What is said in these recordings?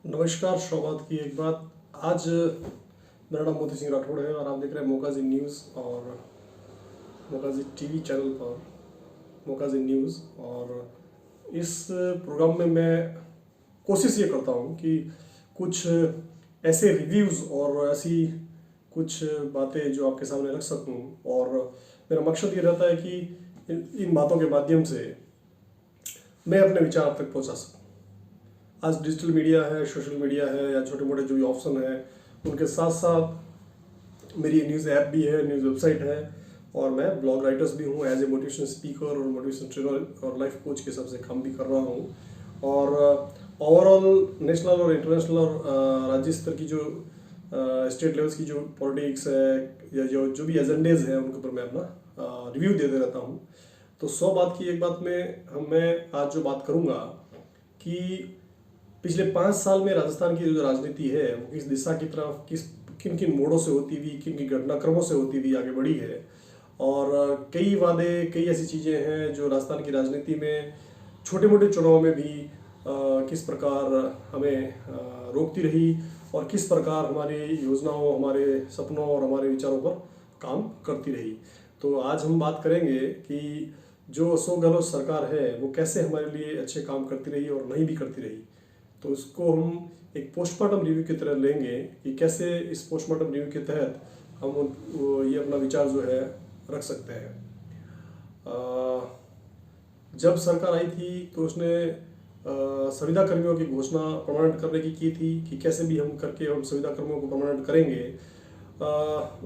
नमस्कार। शौकत की एक बात। आज मेरा नाम मोती सिंह राठौड़ है और आप देख रहे हैं मोकाजी न्यूज़ और मोकाजी टीवी चैनल पर मोकाजी न्यूज़। और इस प्रोग्राम में मैं कोशिश ये करता हूँ कि कुछ ऐसे रिव्यूज़ और ऐसी कुछ बातें जो आपके सामने रख सकूँ। और मेरा मकसद ये रहता है कि इन बातों के माध्यम से मैं अपने विचार आप तक पहुँचा सकूँ। आज डिजिटल मीडिया है, सोशल मीडिया है या छोटे मोटे जो भी ऑप्शन है, उनके साथ साथ मेरी न्यूज़ ऐप भी है, न्यूज़ वेबसाइट है और मैं ब्लॉग राइटर्स भी हूँ। एज ए मोटिवेशन स्पीकर और मोटिवेशन ट्रेनर और लाइफ कोच के हिसाब से काम भी कर रहा हूँ। और ओवरऑल नेशनल और इंटरनेशनल और राज्य स्तर की जो स्टेट लेवल्स की जो पॉलिटिक्स है या जो भी एजेंडेज हैं उनके ऊपर मैं अपना रिव्यू देते रहता हूँ। तो 100 बात की एक बात में मैं आज जो बात करूँगा कि पिछले 5 साल में राजस्थान की जो राजनीति है वो किस दिशा की तरफ किन किन मोड़ों से होती हुई, किन किन घटनाक्रमों से होती हुई आगे बढ़ी है। और कई वादे, कई ऐसी चीज़ें हैं जो राजस्थान की राजनीति में छोटे मोटे चुनाव में भी किस प्रकार हमें रोकती रही और किस प्रकार हमारी योजनाओं, हमारे सपनों और हमारे विचारों पर काम करती रही। तो आज हम बात करेंगे कि जो अशोक गहलोत सरकार है वो कैसे हमारे लिए अच्छे काम करती रही और नहीं भी करती रही। तो इसको हम एक पोस्टमार्टम रिव्यू की तरह लेंगे कि कैसे इस पोस्टमार्टम रिव्यू के तहत हम ये अपना विचार जो है रख सकते हैं। जब सरकार आई थी तो उसने संविदा कर्मियों की घोषणा परमानेंट करने की थी कि कैसे भी हम करके हम संविदा कर्मियों को परमानेंट करेंगे।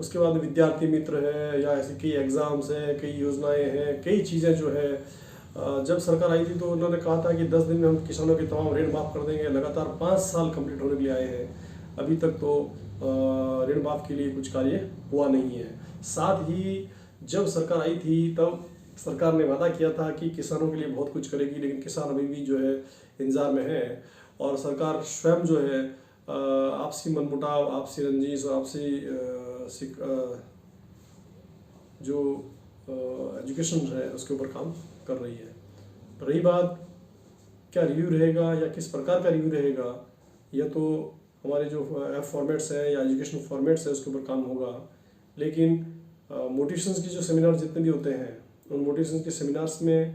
उसके बाद विद्यार्थी मित्र है या ऐसी कई एग्ज़ाम्स हैं, कई योजनाएं हैं, कई चीज़ें जो है जब सरकार आई थी तो उन्होंने कहा था कि 10 दिन में हम किसानों के तमाम ऋण माफ़ कर देंगे। लगातार 5 साल कंप्लीट होने के लिए आए हैं, अभी तक तो ऋण माफ़ के लिए कुछ कार्य हुआ नहीं है। साथ ही जब सरकार आई थी तब सरकार ने वादा किया था कि किसानों के लिए बहुत कुछ करेगी, लेकिन किसान अभी भी जो है इंतजार में है। और सरकार स्वयं जो है आपसी मनमुटाव, आपसी रंजिश और आपसी जो एजुकेशन है उसके ऊपर काम कर रही है। रही बात क्या रिव्यू रहेगा या किस प्रकार का रिव्यू रहेगा, यह तो हमारे जो ऐप फॉर्मेट्स हैं या एजुकेशन फॉर्मेट्स है उसके ऊपर काम होगा। लेकिन मोटिवेशंस की जो सेमिनार जितने भी होते हैं उन मोटिवेशन के सेमिनार्स में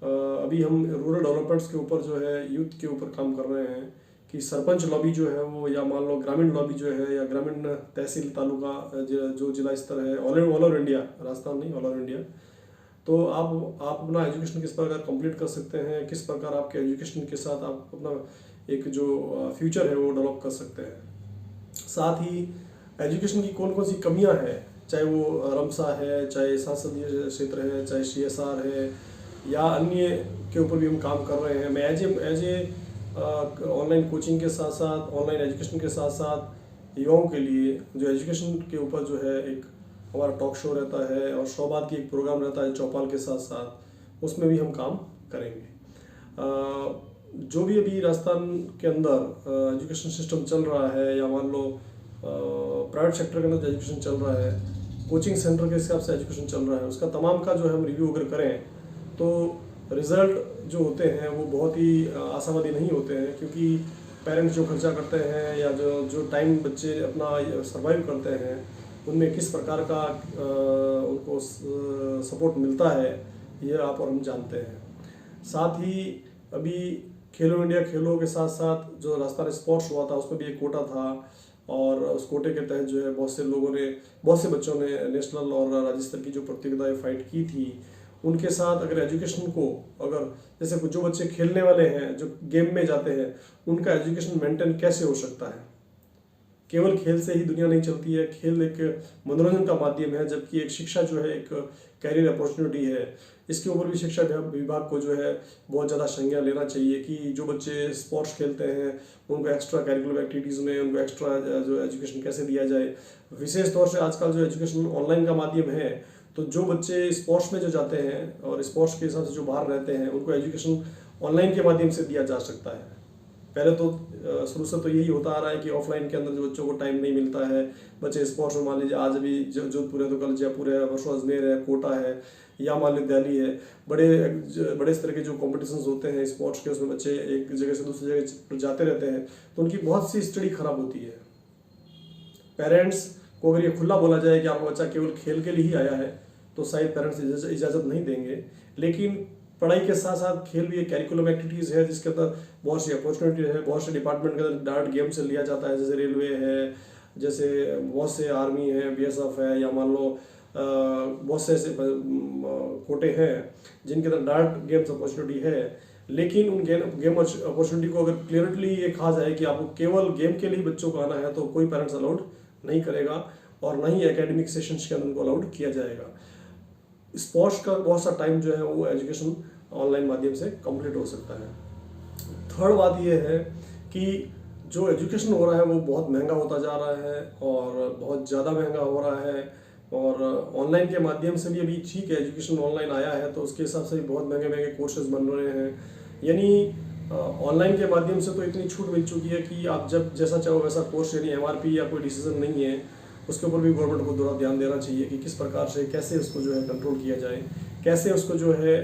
अभी हम रूरल डेवलपमेंट्स के ऊपर जो है यूथ के ऊपर काम कर रहे हैं कि सरपंच लॉबी जो है वो या मान लो ग्रामीण लॉबी जो है या ग्रामीण तहसील तालुका जो जिला स्तर है ऑल ओवर इंडिया, राजस्थान नहीं ऑल ओवर इंडिया। तो आप अपना एजुकेशन किस प्रकार कंप्लीट कर सकते हैं, किस प्रकार आपके एजुकेशन के साथ आप अपना एक जो फ्यूचर है वो डेवलप कर सकते हैं। साथ ही एजुकेशन की कौन कौन सी कमियां हैं, चाहे वो रमसा है, चाहे संसदीय क्षेत्र है, चाहे CSR है या अन्य के ऊपर भी हम काम कर रहे हैं। मैं एज ए ऑनलाइन कोचिंग के साथ साथ, ऑनलाइन एजुकेशन के साथ साथ युवाओं के लिए जो एजुकेशन के ऊपर जो है एक हमारा टॉक शो रहता है और 100 बात की एक प्रोग्राम रहता है चौपाल के साथ साथ, उसमें भी हम काम करेंगे। जो भी अभी राजस्थान के अंदर एजुकेशन सिस्टम चल रहा है या मान लो प्राइवेट सेक्टर के अंदर एजुकेशन चल रहा है, कोचिंग सेंटर के हिसाब से एजुकेशन चल रहा है, उसका तमाम का जो है हम रिव्यू अगर करें तो रिजल्ट जो होते हैं वो बहुत ही आशावादी नहीं होते हैं। क्योंकि पेरेंट्स जो खर्चा करते हैं या जो टाइम बच्चे अपना सर्वाइव करते हैं उनमें किस प्रकार का उनको सपोर्ट मिलता है ये आप और हम जानते हैं। साथ ही अभी खेलो इंडिया खेलों के साथ साथ जो राजस्थान स्पोर्ट्स हुआ था उसमें भी एक कोटा था और उस कोटे के तहत जो है बहुत से बच्चों ने नेशनल और राज्य स्तर की जो प्रतियोगिताएं फाइट की थी। उनके साथ अगर एजुकेशन को अगर जैसे जो बच्चे खेलने वाले हैं, जो गेम में जाते हैं, उनका एजुकेशन मेंटेन कैसे हो सकता है। केवल खेल से ही दुनिया नहीं चलती है, खेल एक मनोरंजन का माध्यम है, जबकि एक शिक्षा जो है एक कैरियर अपॉर्चुनिटी है। इसके ऊपर भी शिक्षा विभाग को जो है बहुत ज़्यादा संज्ञान लेना चाहिए कि जो बच्चे स्पोर्ट्स खेलते हैं उनको एक्स्ट्रा करिकुलर एक्टिविटीज़ में उनको एक्स्ट्रा जो एजुकेशन कैसे दिया जाए। विशेष तौर से आजकल जो एजुकेशन ऑनलाइन का माध्यम है, तो जो बच्चे स्पोर्ट्स में जो जाते हैं और स्पोर्ट्स के हिसाब से जो बाहर रहते हैं उनको एजुकेशन ऑनलाइन के माध्यम से दिया जा सकता है। पहले तो शुरू से तो यही होता आ रहा है कि ऑफलाइन के अंदर जो बच्चों को टाइम नहीं मिलता है, बच्चे स्पोर्ट्स में मान लीजिए आज भी जोधपुर है तो कल जयपुर है, परसों अजमेर है, कोटा है, या मान लीजिए दिल्ली है। बड़े स्तर के जो कॉम्पिटिशन्स होते हैं स्पोर्ट्स के, उसमें बच्चे एक जगह से दूसरी जगह जाते रहते हैं, तो उनकी बहुत सी स्टडी खराब होती है। पेरेंट्स को अगर ये खुला बोला जाए कि आपका बच्चा केवल खेल के लिए ही आया है, तो शायद पेरेंट्स इजाज़त नहीं देंगे। लेकिन पढ़ाई के साथ साथ खेल भी एक कैरिकुलम एक्टिविटीज़ है जिसके अंदर बहुत सी अपॉर्चुनिटी है। बहुत से डिपार्टमेंट के अंदर डार्ट गेम से लिया जाता है, जैसे रेलवे है, जैसे बहुत से आर्मी है, BSF है, या मान लो बहुत से ऐसे कोटे हैं जिनके अंदर डार्ट गेम्स अपॉर्चुनिटी है। लेकिन उन गेम अपॉर्चुनिटी को अगर क्लियरली ये कहा जाए कि आपको केवल गेम के लिए बच्चों को आना है, तो कोई पेरेंट्स अलाउड नहीं करेगा और ना ही एकेडमिक सेशंस के अंदर उनको अलाउड किया जाएगा। स्पोर्ट्स का बहुत सा टाइम जो है वो एजुकेशन ऑनलाइन माध्यम से कंप्लीट हो सकता है। थर्ड बात ये है कि जो एजुकेशन हो रहा है वो बहुत महंगा होता जा रहा है और बहुत ज़्यादा महंगा हो रहा है। और ऑनलाइन के माध्यम से भी अभी ठीक है, एजुकेशन ऑनलाइन आया है तो उसके हिसाब से भी बहुत महंगे महंगे कोर्सेज बन रहे हैं। यानी ऑनलाइन के माध्यम से तो इतनी छूट मिल चुकी है कि आप जब जैसा चाहो वैसा कोर्स, यानी MRP या कोई डिसीजन नहीं है, उसके ऊपर भी गवर्नमेंट को थोड़ा ध्यान देना चाहिए कि किस प्रकार से कैसे उसको जो है कंट्रोल किया जाए, कैसे उसको जो है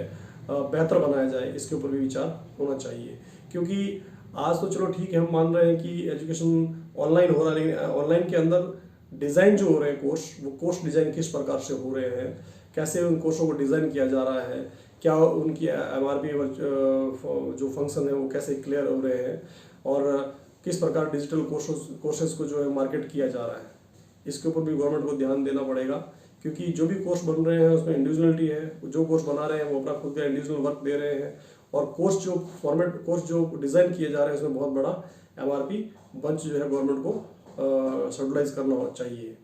बेहतर बनाया जाए, इसके ऊपर भी विचार होना चाहिए। क्योंकि आज तो चलो ठीक है, हम मान रहे हैं कि एजुकेशन ऑनलाइन हो रहा है, लेकिन ऑनलाइन के अंदर डिज़ाइन जो हो रहे हैं कोर्स, वो कोर्स डिज़ाइन किस प्रकार से हो रहे हैं, कैसे उन कोर्सों को डिज़ाइन किया जा रहा है, क्या उनकी MRP जो फंक्शन है वो कैसे क्लियर हो रहे हैं, और किस प्रकार डिजिटल कोर्सेज को जो है मार्केट किया जा रहा है, इसके ऊपर भी गवर्नमेंट को ध्यान देना पड़ेगा। क्योंकि जो भी कोर्स बन रहे हैं उसमें इंडिविजुअलिटी है, जो कोर्स बना रहे हैं वो अपना खुद का इंडिविजुअल वर्क दे रहे हैं, और कोर्स जो डिज़ाइन किए जा रहे हैं उसमें बहुत बड़ा MRP बंच जो है गवर्नमेंट को स्टेबलाइज करना चाहिए।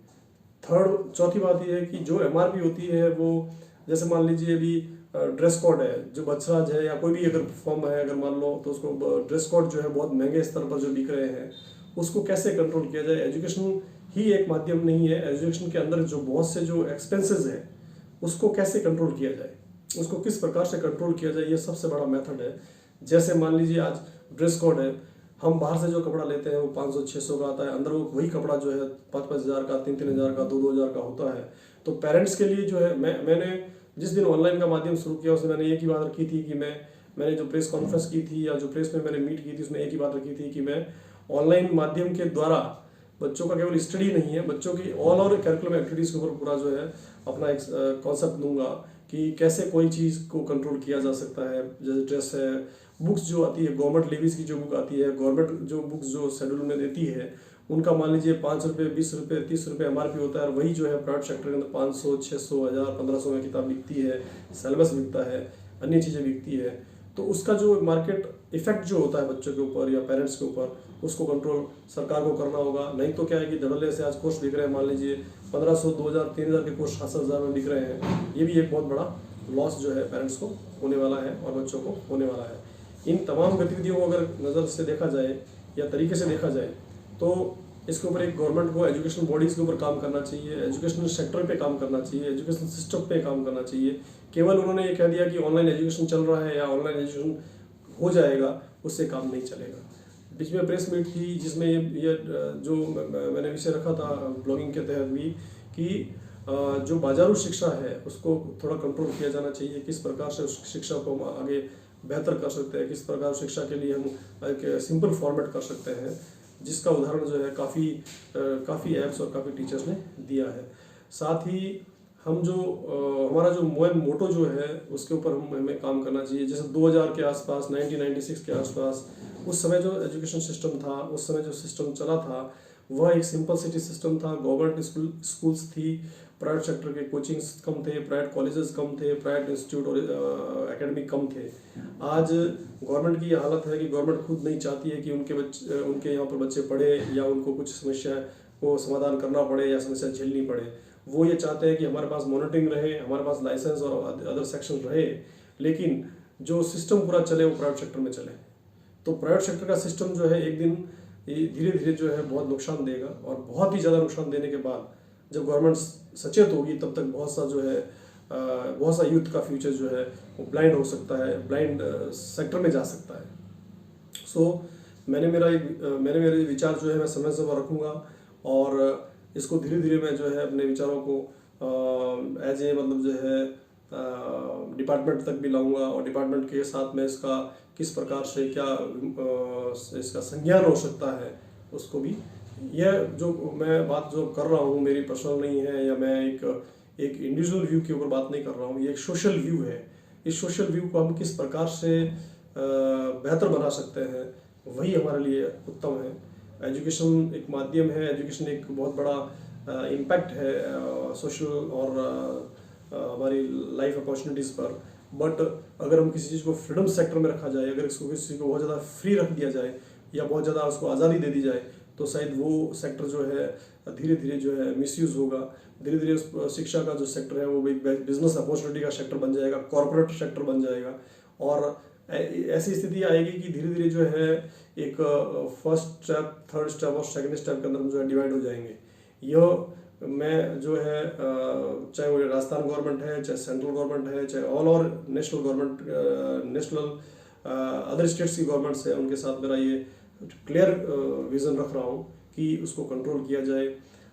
चौथी बात यह है कि जो MRP होती है वो, जैसे मान लीजिए अभी ड्रेस कोड है, जो बच्चराज है या कोई भी अगर फॉर्म है अगर मान लो, तो उसको ड्रेस कोड जो है बहुत महंगे स्तर पर जो बिक रहे हैं, उसको कैसे कंट्रोल किया जाए। एजुकेशन ही एक माध्यम नहीं है, एजुकेशन के अंदर जो बहुत से जो एक्सपेंसेस है उसको कैसे कंट्रोल किया जाए, उसको किस प्रकार से कंट्रोल किया जाए, ये सबसे बड़ा मेथड है। जैसे मान लीजिए आज ड्रेस कोड है, हम बाहर से जो कपड़ा लेते हैं वो 500-600 का आता है, अंदर वो वही कपड़ा जो है 5-5 हज़ार का, 3-3 हज़ार का, 2-2 हज़ार का होता है। तो पेरेंट्स के लिए जो है, मैंने जिस दिन ऑनलाइन का माध्यम शुरू किया उसमें मैंने एक ही बात रखी थी कि मैंने जो प्रेस कॉन्फ्रेंस की थी या जो प्रेस में मैंने मीट की थी उसमें एक ही बात रखी थी कि मैं ऑनलाइन माध्यम के द्वारा बच्चों का केवल स्टडी नहीं है, बच्चों की ऑल ओवर करिकुलम एक्टिविटीज़ के ऊपर पूरा जो है अपना एक कॉन्सेप्ट दूंगा कि कैसे कोई चीज़ को कंट्रोल किया जा सकता है। जैसे ड्रेस है, बुक्स जो आती है, गवर्नमेंट लेवीज की जो बुक आती है, गवर्नमेंट जो बुक्स जो शेड्यूल में देती है, उनका मान लीजिए 5 रुपये, 20 रुपये, 30 रुपये MRP होता है, और वही जो है प्राइवेट सेक्टर के अंदर 500, 600, 1000, 1500 में किताब बिकती है, सिलेबस बिकता है, अन्य चीज़ें बिकती है। तो उसका जो मार्केट इफेक्ट जो होता है बच्चों के ऊपर या पेरेंट्स के ऊपर, उसको कंट्रोल सरकार को करना होगा। नहीं तो क्या है कि धड़ल्ले से आज कोर्स बिक रहे हैं, मान लीजिए 1500, 2000, 3000 के कोर्स 7,000 में बिक रहे हैं, ये भी एक बहुत बड़ा लॉस जो है पेरेंट्स को होने वाला है और बच्चों को होने वाला है। इन तमाम गतिविधियों को अगर नज़र से देखा जाए या तरीके से देखा जाए, तो इसके ऊपर एक गवर्नमेंट को एजुकेशन बॉडीज़ के ऊपर काम करना चाहिए, एजुकेशनल सेक्टर पे काम करना चाहिए, एजुकेशन सिस्टम पे काम करना चाहिए। केवल उन्होंने ये कह दिया कि ऑनलाइन एजुकेशन चल रहा है या ऑनलाइन एजुकेशन हो जाएगा, उससे काम नहीं चलेगा। बीच में प्रेस मीट थी जिसमें ये जो मैंने विषय रखा था ब्लॉगिंग के तहत भी कि जो बाजारू शिक्षा है उसको थोड़ा कंट्रोल किया जाना चाहिए, किस प्रकार से उस शिक्षा को आगे बेहतर कर सकते हैं, किस प्रकार शिक्षा के लिए हम एक सिंपल फॉर्मेट कर सकते हैं, जिसका उदाहरण जो है काफ़ी ऐप्स और काफ़ी टीचर्स ने दिया है। साथ ही हम जो हमारा जो मोटो जो है उसके ऊपर हमें काम करना चाहिए। जैसे 2000 के आसपास, 1996 के आसपास, उस समय जो एजुकेशन सिस्टम था, उस समय जो सिस्टम चला था वह एक सिंपल सिटी सिस्टम था। गवर्नमेंट स्कूल्स थी, प्राइवेट सेक्टर के कोचिंग्स कम थे, प्राइवेट कॉलेजेस कम थे, प्राइवेट इंस्टीट्यूट और एकेडमिक कम थे। आज गवर्नमेंट की ये हालत है कि गवर्नमेंट खुद नहीं चाहती है कि उनके यहाँ पर बच्चे पढ़े या उनको कुछ समस्या को समाधान करना पड़े या समस्या झेलनी पड़े। वो ये चाहते हैं कि हमारे पास मॉनिटरिंग रहे, हमारे पास लाइसेंस और अदर सेक्शन रहे, लेकिन जो सिस्टम पूरा चले वो प्राइवेट सेक्टर में चले। तो प्राइवेट सेक्टर का सिस्टम जो है एक दिन धीरे धीरे जो है बहुत नुकसान देगा, और बहुत ही ज़्यादा नुकसान देने के बाद जब गवर्नमेंट सचेत होगी तब तक बहुत सा यूथ का फ्यूचर जो है वो ब्लाइंड हो सकता है, ब्लाइंड सेक्टर में जा सकता है। सो मैंने मेरे विचार जो है मैं समय समय रखूँगा, और इसको धीरे धीरे मैं जो है अपने विचारों को एज ए मतलब जो है डिपार्टमेंट तक भी लाऊंगा, और डिपार्टमेंट के साथ में इसका किस प्रकार से क्या इसका संज्ञान हो सकता है उसको भी। यह जो मैं बात जो कर रहा हूँ मेरी पर्सनल नहीं है, या मैं एक इंडिविजुअल व्यू के ऊपर बात नहीं कर रहा हूँ, ये एक सोशल व्यू है। इस सोशल व्यू को हम किस प्रकार से बेहतर बना सकते हैं, वही हमारे लिए उत्तम है। एजुकेशन एक माध्यम है, एजुकेशन एक बहुत बड़ा इम्पैक्ट है सोशल और हमारी लाइफ अपॉर्चुनिटीज़ पर। बट अगर हम किसी चीज़ को फ्रीडम सेक्टर में रखा जाए, अगर इसको किसी चीज़ को बहुत ज़्यादा फ्री रख दिया जाए या बहुत ज़्यादा उसको आज़ादी दे दी जाए, तो शायद वो सेक्टर जो है धीरे धीरे जो है मिसयूज़ होगा। धीरे धीरे उस शिक्षा का जो सेक्टर है वो एक बिजनेस अपॉर्चुनिटी का सेक्टर बन जाएगा, कॉर्पोरेट सेक्टर बन जाएगा, और ऐसी स्थिति आएगी कि धीरे धीरे जो है एक फर्स्ट स्टेप, थर्ड स्टेप और सेकंड स्टेप के अंदर हम जो है डिवाइड हो जाएंगे। यह मैं जो है चाहे वो राजस्थान गवर्नमेंट है, चाहे सेंट्रल गवर्नमेंट है, चाहे all over national government, national other states की गवर्नमेंट्स है, उनके साथ मेरा ये क्लियर विज़न रख रहा हूँ कि उसको कंट्रोल किया जाए।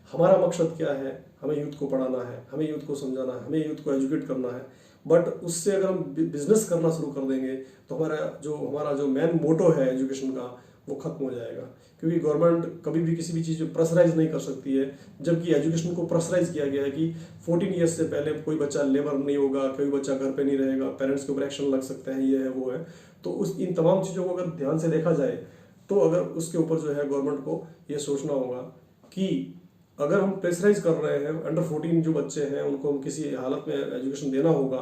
हमारा मकसद क्या है? हमें यूथ को पढ़ाना है, हमें यूथ को समझाना है, हमें यूथ को एजुकेट करना है। बट उससे अगर हम बिजनेस करना शुरू कर देंगे तो हमारा जो मेन मोटो है एजुकेशन का वो खत्म हो जाएगा, क्योंकि गवर्नमेंट कभी भी किसी भी चीज़ को प्रेशराइज नहीं कर सकती है। जबकि एजुकेशन को प्रेशराइज किया गया है कि 14 ईयर्स से पहले कोई बच्चा लेबर नहीं होगा, कोई बच्चा घर पे नहीं रहेगा, पेरेंट्स के ऊपर एक्शन लग सकते हैं, ये है वो है। तो इन तमाम चीज़ों को अगर ध्यान से देखा जाए तो अगर उसके ऊपर जो है गवर्नमेंट को ये सोचना होगा कि अगर हम प्रेशराइज कर रहे हैं अंडर 14 जो बच्चे हैं उनको हम किसी हालत में एजुकेशन देना होगा,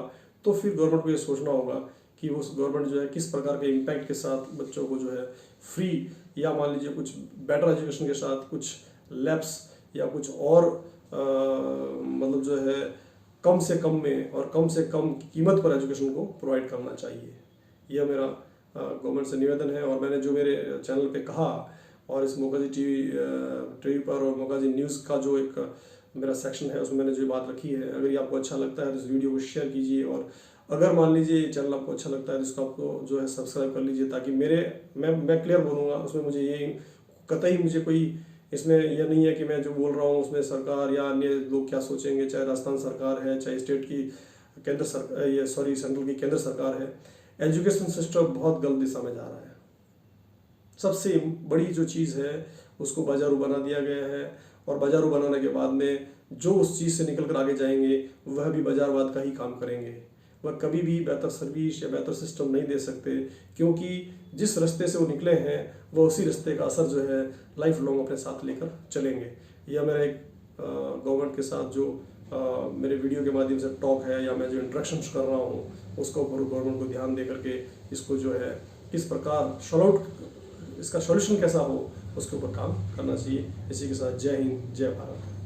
तो फिर गवर्नमेंट को ये सोचना होगा कि उस गवर्नमेंट जो है किस प्रकार के इम्पैक्ट के साथ बच्चों को जो है फ्री, या मान लीजिए कुछ बेटर एजुकेशन के साथ कुछ लैब्स या कुछ और मतलब जो है कम से कम में और कम से कम कीमत पर एजुकेशन को प्रोवाइड करना चाहिए। यह मेरा गवर्नमेंट से निवेदन है। और मैंने जो मेरे चैनल पे कहा और इस मोगाजी टीवी पर और मोगाजी न्यूज़ का जो एक मेरा सेक्शन है उसमें मैंने जो बात रखी है, अगर ये आपको अच्छा लगता है तो इस वीडियो को शेयर कीजिए, और अगर मान लीजिए ये चैनल आपको अच्छा लगता है तो इसको आपको जो है सब्सक्राइब कर लीजिए, ताकि मैं क्लियर बोलूँगा उसमें। मुझे ये कतई मुझे कोई इसमें यह नहीं है कि मैं जो बोल रहा हूँ उसमें सरकार या अन्य लोग क्या सोचेंगे, चाहे राजस्थान सरकार है, चाहे स्टेट की सेंट्रल की केंद्र सरकार है। एजुकेशन सिस्टम बहुत गलत दिशा में जा रहा है। सबसे बड़ी जो चीज़ है उसको बाजारू बना दिया गया है, और बाजारू बनाने के बाद में जो उस चीज़ से निकल कर आगे जाएंगे वह भी बाजारवाद का ही काम करेंगे। वह कभी भी बेहतर सर्विस या बेहतर सिस्टम नहीं दे सकते, क्योंकि जिस रास्ते से वो निकले हैं वह उसी रास्ते का असर जो है लाइफ लॉन्ग अपने साथ लेकर चलेंगे। यह मेरा एक गवर्नमेंट के साथ जो मेरे वीडियो के माध्यम से टॉक है, या मैं जो इंट्रैक्शंस कर रहा हूँ उसका ऊपर गवर्नमेंट को ध्यान दे करके इसको जो है किस प्रकार इसका सॉल्यूशन कैसा हो उसके ऊपर काम करना चाहिए। इसी के साथ जय हिंद, जय भारत।